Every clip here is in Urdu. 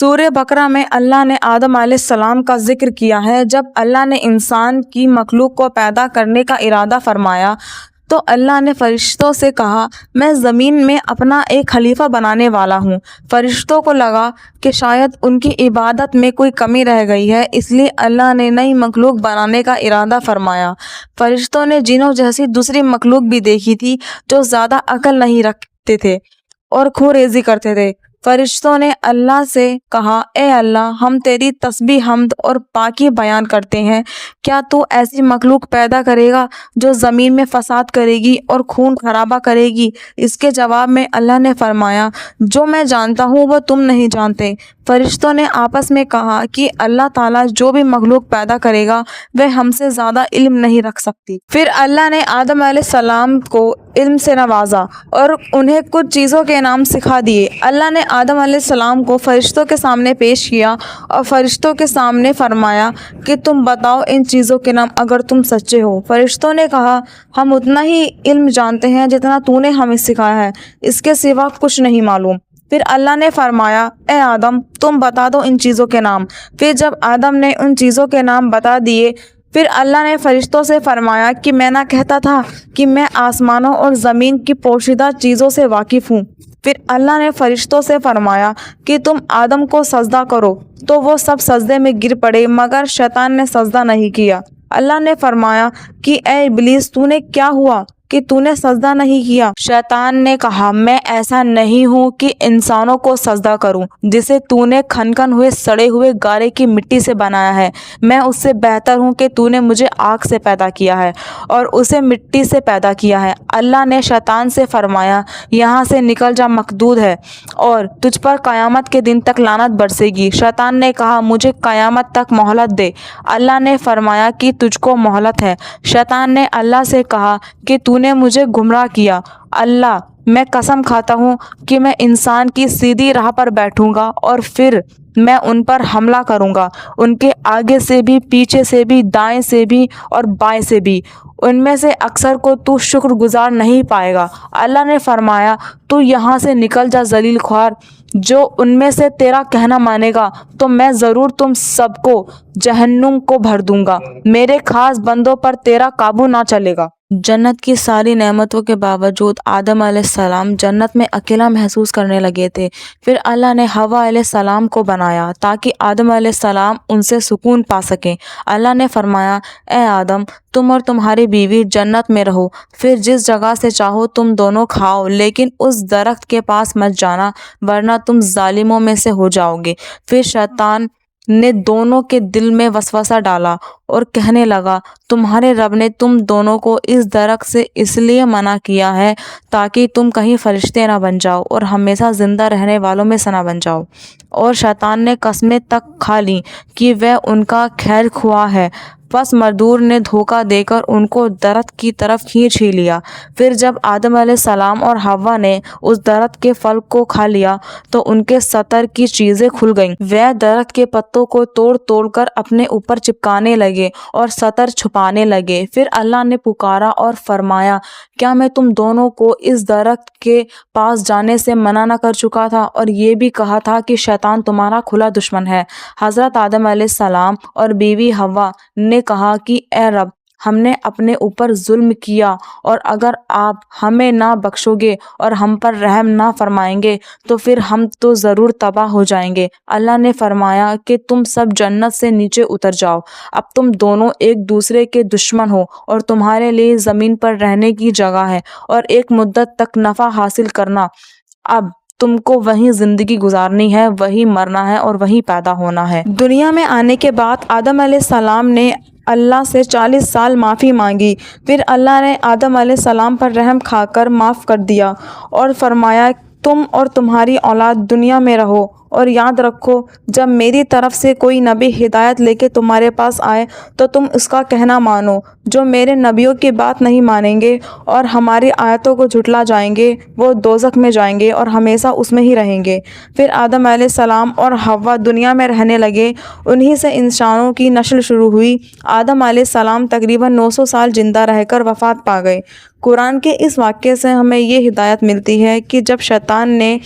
سورہ بقرہ میں اللہ نے آدم علیہ السلام کا ذکر کیا ہے۔ جب اللہ نے انسان کی مخلوق کو پیدا کرنے کا ارادہ فرمایا تو اللہ نے فرشتوں سے کہا، میں زمین میں اپنا ایک خلیفہ بنانے والا ہوں۔ فرشتوں کو لگا کہ شاید ان کی عبادت میں کوئی کمی رہ گئی ہے، اس لیے اللہ نے نئی مخلوق بنانے کا ارادہ فرمایا۔ فرشتوں نے جنوں جیسی دوسری مخلوق بھی دیکھی تھی جو زیادہ عقل نہیں رکھتے تھے اور خون ریزی کرتے تھے۔ فرشتوں نے اللہ سے کہا، اے اللہ، ہم تیری تسبیح، حمد اور پاکی بیان کرتے ہیں۔ کیا تو ایسی مخلوق پیدا کرے گا جو زمین میں فساد کرے گی اور خون خرابہ کرے گی؟ اس کے جواب میں اللہ نے فرمایا، جو میں جانتا ہوں وہ تم نہیں جانتے۔ فرشتوں نے آپس میں کہا کہ اللہ تعالیٰ جو بھی مخلوق پیدا کرے گا وہ ہم سے زیادہ علم نہیں رکھ سکتی۔ پھر اللہ نے آدم علیہ السلام کو علم سے نوازا اور انہیں کچھ چیزوں کے نام سکھا دیے۔ اللہ نے آدم علیہ السلام کو فرشتوں کے سامنے پیش کیا اور فرشتوں کے سامنے فرمایا کہ تم بتاؤ ان چیزوں کے نام اگر تم سچے ہو۔ فرشتوں نے کہا، ہم اتنا ہی علم جانتے ہیں جتنا تو نے ہمیں سکھایا ہے، اس کے سوا کچھ نہیں معلوم۔ پھر اللہ نے فرمایا، اے آدم، تم بتا دو ان چیزوں کے نام۔ پھر جب آدم نے ان چیزوں کے نام بتا دیے، پھر اللہ نے فرشتوں سے فرمایا کہ میں نہ کہتا تھا کہ میں آسمانوں اور زمین کی پوشیدہ چیزوں سے واقف ہوں۔ پھر اللہ نے فرشتوں سے فرمایا کہ تم آدم کو سجدہ کرو، تو وہ سب سجدے میں گر پڑے مگر شیطان نے سجدہ نہیں کیا۔ اللہ نے فرمایا کہ اے ابلیس، تو نے کیا ہوا کہ تو نے سجدہ نہیں کیا؟ شیطان نے کہا، میں ایسا نہیں ہوں کہ انسانوں کو سجدہ کروں جسے تو نے کھنکن ہوئے سڑے ہوئے گارے کی مٹی سے بنایا ہے۔ میں اس سے بہتر ہوں کہ تو نے مجھے آگ سے پیدا کیا ہے اور اسے مٹی سے پیدا کیا ہے۔ اللہ نے شیطان سے فرمایا، یہاں سے نکل جا، مقدور ہے اور تجھ پر قیامت کے دن تک لعنت برسے گی۔ شیطان نے کہا، مجھے قیامت تک مہلت دے۔ اللہ نے فرمایا کہ تجھ کو مہلت ہے۔ شیطان نے اللہ سے کہا کہ تو نے مجھے گمراہ کیا۔ اللہ، میں قسم کھاتا ہوں کہ میں انسان کی سیدھی راہ پر بیٹھوں گا اور پھر میں ان پر حملہ کروں گا، ان کے آگے سے بھی، پیچھے سے بھی، دائیں سے بھی اور بائیں سے بھی۔ ان میں سے اکثر کو تو شکر گزار نہیں پائے گا۔ اللہ نے فرمایا، تو یہاں سے نکل جا ذلیل خوار۔ جو ان میں سے تیرا کہنا مانے گا تو میں ضرور تم سب کو جہنم کو بھر دوں گا۔ میرے خاص بندوں پر تیرا قابو نہ چلے گا۔ جنت کی ساری نعمتوں کے باوجود آدم علیہ السلام جنت میں اکیلا محسوس کرنے لگے تھے۔ پھر اللہ نے حوا علیہ السلام کو بنایا تاکہ آدم علیہ السلام ان سے سکون پا سکیں۔ اللہ نے فرمایا، اے آدم، تم اور تمہاری بیوی جنت میں رہو، پھر جس جگہ سے چاہو تم دونوں کھاؤ، لیکن اس درخت کے پاس مت جانا ورنہ تم ظالموں میں سے ہو جاؤ گے۔ پھر شیطان نے دونوں کے دل میں وسوسہ ڈالا اور کہنے لگا، تمہارے رب نے تم دونوں کو اس درخت سے اس لیے منع کیا ہے تاکہ تم کہیں فرشتے نہ بن جاؤ اور ہمیشہ زندہ رہنے والوں میں سے نہ بن جاؤ۔ اور شیطان نے قسمیں تک کھا لیں کہ وہ ان کا خیر خواہ ہے، بس مزدور نے دھوکہ دے کر ان کو درخت کی طرف کھینچ ہی لیا۔ پھر جب آدم علیہ السلام اور حوا نے اس درخت کے پھل کو کھا لیا تو ان کے سطر کی چیزیں کھل گئیں۔ وہ درخت کے پتوں کو توڑ توڑ کر اپنے اوپر چپکانے لگے اور سطر چھپانے لگے۔ پھر اللہ نے پکارا اور فرمایا، کیا میں تم دونوں کو اس درخت کے پاس جانے سے منع نہ کر چکا تھا؟ اور یہ بھی کہا تھا کہ شیطان تمہارا کھلا دشمن ہے۔ حضرت آدم علیہ السلام اور بیوی حوا نے کہا کہ اے رب، ہم نے اپنے اوپر ظلم کیا اور اگر آپ ہمیں نہ بخشو گے اور ہم پر رحم نہ فرمائیں گے تو پھر ہم تو ضرور تباہ ہو جائیں گے۔ اللہ نے فرمایا کہ تم سب جنت سے نیچے اتر جاؤ، اب تم دونوں ایک دوسرے کے دشمن ہو اور تمہارے لیے زمین پر رہنے کی جگہ ہے اور ایک مدت تک نفع حاصل کرنا۔ اب تم کو وہیں زندگی گزارنی ہے، وہیں مرنا ہے اور وہیں پیدا ہونا ہے۔ دنیا میں آنے کے بعد آدم علیہ السلام نے اللہ سے 40 سال معافی مانگی۔ پھر اللہ نے آدم علیہ السلام پر رحم کھا کر معاف کر دیا اور فرمایا، تم اور تمہاری اولاد دنیا میں رہو اور یاد رکھو، جب میری طرف سے کوئی نبی ہدایت لے کے تمہارے پاس آئے تو تم اس کا کہنا مانو۔ جو میرے نبیوں کی بات نہیں مانیں گے اور ہماری آیتوں کو جھٹلا جائیں گے وہ دوزخ میں جائیں گے اور ہمیشہ اس میں ہی رہیں گے۔ پھر آدم علیہ السلام اور حوا دنیا میں رہنے لگے، انہی سے انسانوں کی نسل شروع ہوئی۔ آدم علیہ السلام تقریباً 900 سال زندہ رہ کر وفات پا گئے۔ قرآن کے اس واقعے سے ہمیں یہ ہدایت ملتی ہے کہ جب شیطان نے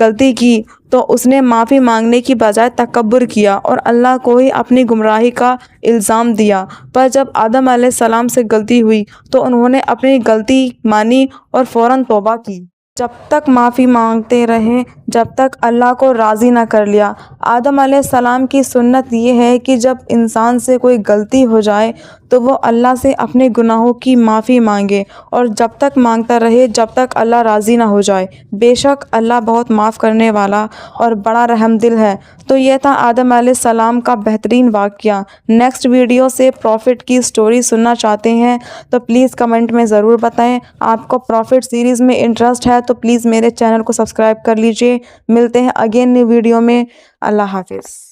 غلطی کی تو اس نے معافی مانگنے کی بجائے تکبر کیا اور اللہ کو ہی اپنی گمراہی کا الزام دیا۔ پر جب آدم علیہ السلام سے غلطی ہوئی تو انہوں نے اپنی غلطی مانی اور فوراً توبہ کی۔ جب تک معافی مانگتے رہے جب تک اللہ کو راضی نہ کر لیا۔ آدم علیہ السلام کی سنت یہ ہے کہ جب انسان سے کوئی غلطی ہو جائے تو وہ اللہ سے اپنے گناہوں کی معافی مانگے اور جب تک مانگتا رہے جب تک اللہ راضی نہ ہو جائے۔ بے شک اللہ بہت معاف کرنے والا اور بڑا رحم دل ہے۔ تو یہ تھا آدم علیہ السلام کا بہترین واقعہ۔ نیکسٹ ویڈیو سے پروفٹ کی سٹوری سننا چاہتے ہیں تو پلیز کمنٹ میں ضرور بتائیں۔ آپ کو پروفٹ سیریز میں انٹرسٹ ہے تو پلیز میرے چینل کو سبسکرائب کر لیجئے۔ ملتے ہیں اگین نیو ویڈیو میں۔ اللہ حافظ۔